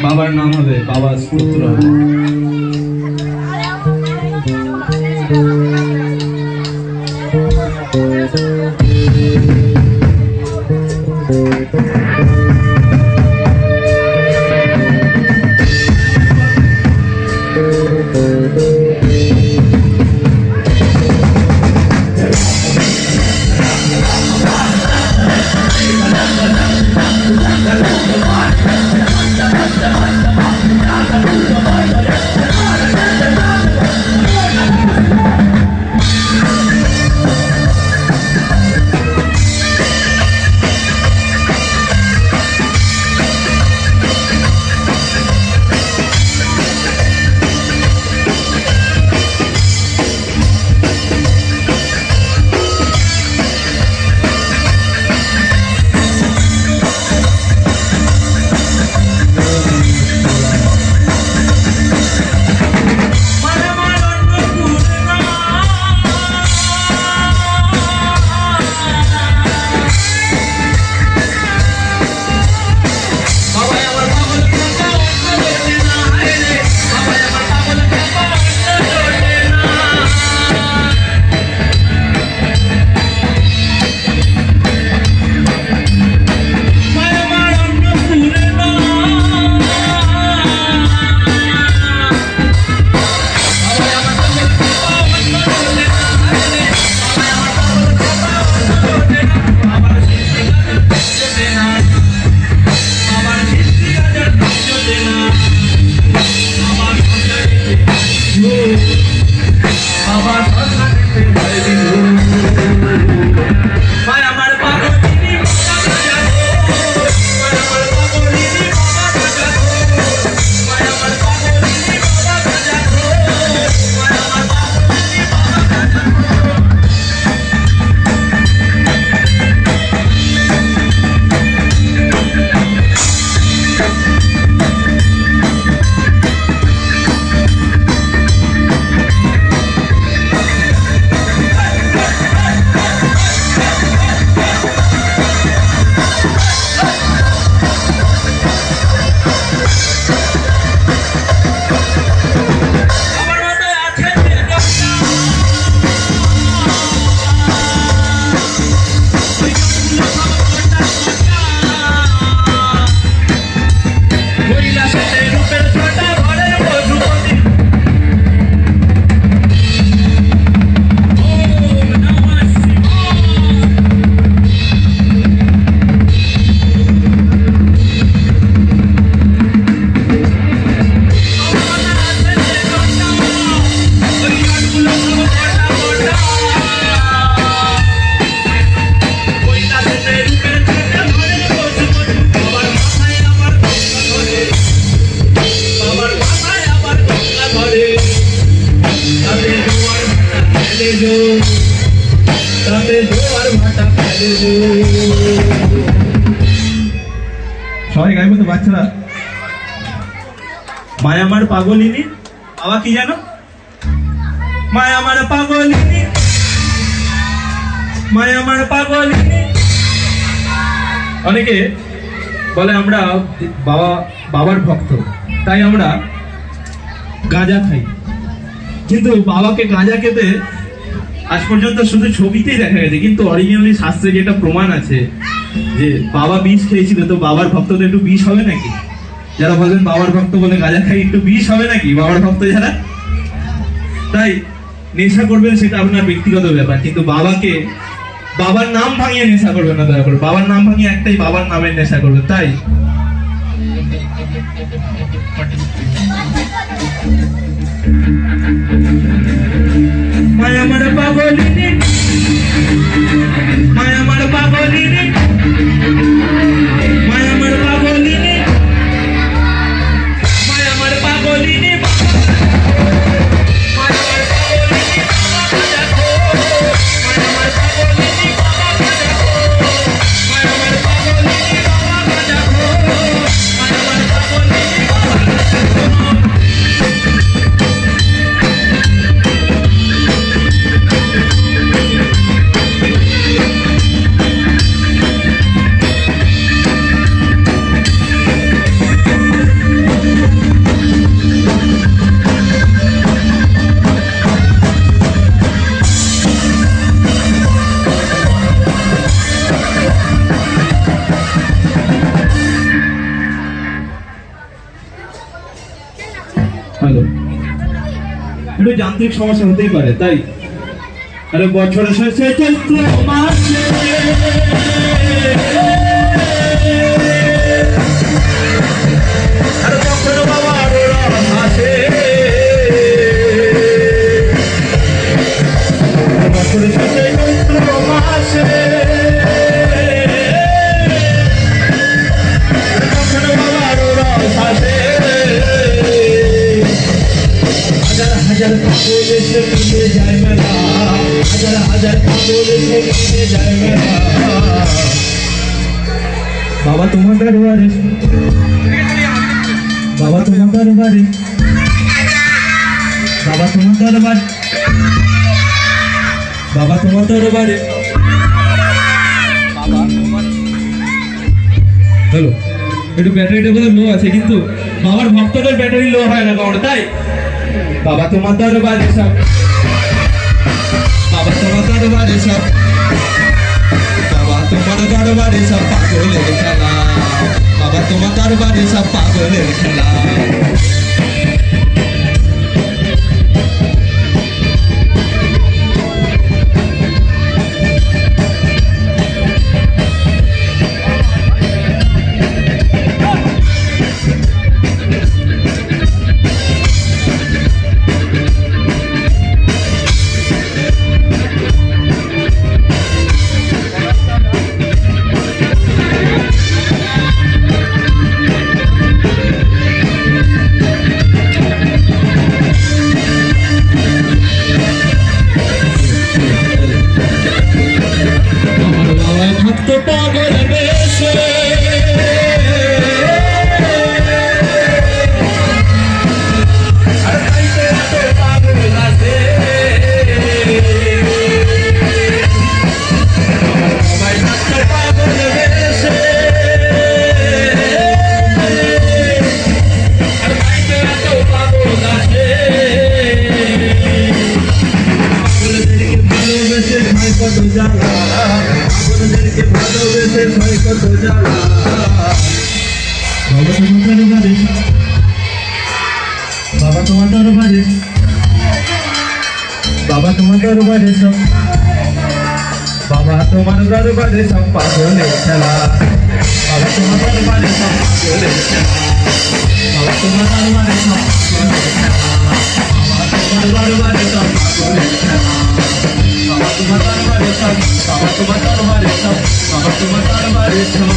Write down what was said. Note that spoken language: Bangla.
বাবার নাম হবে, বাবার পুত্র হবে। সবাই গাইবো তো বাচ্চারা। মায়া আমার পাগলিনী, বাবা কি জানো? মায়া আমার পাগলিনী, মায়া আমার পাগলিনী। অনেকে বলে আমরা বাবার ভক্ত, তাই আমরা গাঁজা খাই, কিন্তু বাবাকে গাঁজা খেতে আজ পর্যন্ত শুধু ছবিতেই দেখা গেছে, কিন্তু অরিজিনালি শাস্ত্রে যেটা প্রমাণ আছে যে বাবা বিষ খেয়েছিল, তো বাবার ভক্ত তো একটু বিষ হবে নাকি? যারা বলেন বাবার ভক্ত বলে গাঁজা খাই, একটু বিষ হবে নাকি বাবার ভক্ত যারা? তাই নেশা করবেন সেটা আপনার ব্যক্তিগত ব্যাপার, কিন্তু বাবার নাম ভাঙিয়ে নেশা করবেন না দয়া করে। বাবার নাম ভাঙিয়ে একটাই বাবার নামের নেশা করবেন। তাই মায়া আমার পাগলিনী, মায়া আমার পাগলিনী, মায়া আমার পাগলিনী, মায়া আমার পাগলিনী, একটু যান্ত্রিক সমস্যা হতেই পারে, তাই আরে বছরের শেষে চৈত্র মাসে আরে যখন বাবার রস আসে, বছরের শেষে চৈত্র মাসে যখন বাবার রস আসে, হাজার হাজার কাপড় এসে কিনে যায় মেলা, হাজার হাজার কাপড় এসে কিনে যায় মেলা। বাবা তোমার দরবারে, বাবা তোমার দরবারে, বাবা তোমার দরবারে, বাবা তোমার দরবারে, হ্যালো একটু ব্যাটারিটা বোধহয় লো আছে, কিন্তু বাবার ভক্তদের ব্যাটারি লো হয় না কারণ, তাই বাবা তোমার দরবারে সব, বাবা তোমার দরবারে সব, বাবা তোমার দরবারে সব পাগলের খেলা, বাবা তোমার দরবারে সব পাগলের খেলা। বাবা তোমার দরবারে, বাবা তোমার দরবারে সব, বাবা তোমার দরবারে সব পাগলের খেলা, বাবা তোমার দরবারে সব পাগলের খেলা, বাবা তোমার দরবারে সব পাগলের খেলা, বাবা তোমার দরবারে সব পাগলের খেলা, বাবা তোমার দরবারে সব, বাবা তোমার দরবারে সব, বাবা তোমার দরবারে সব।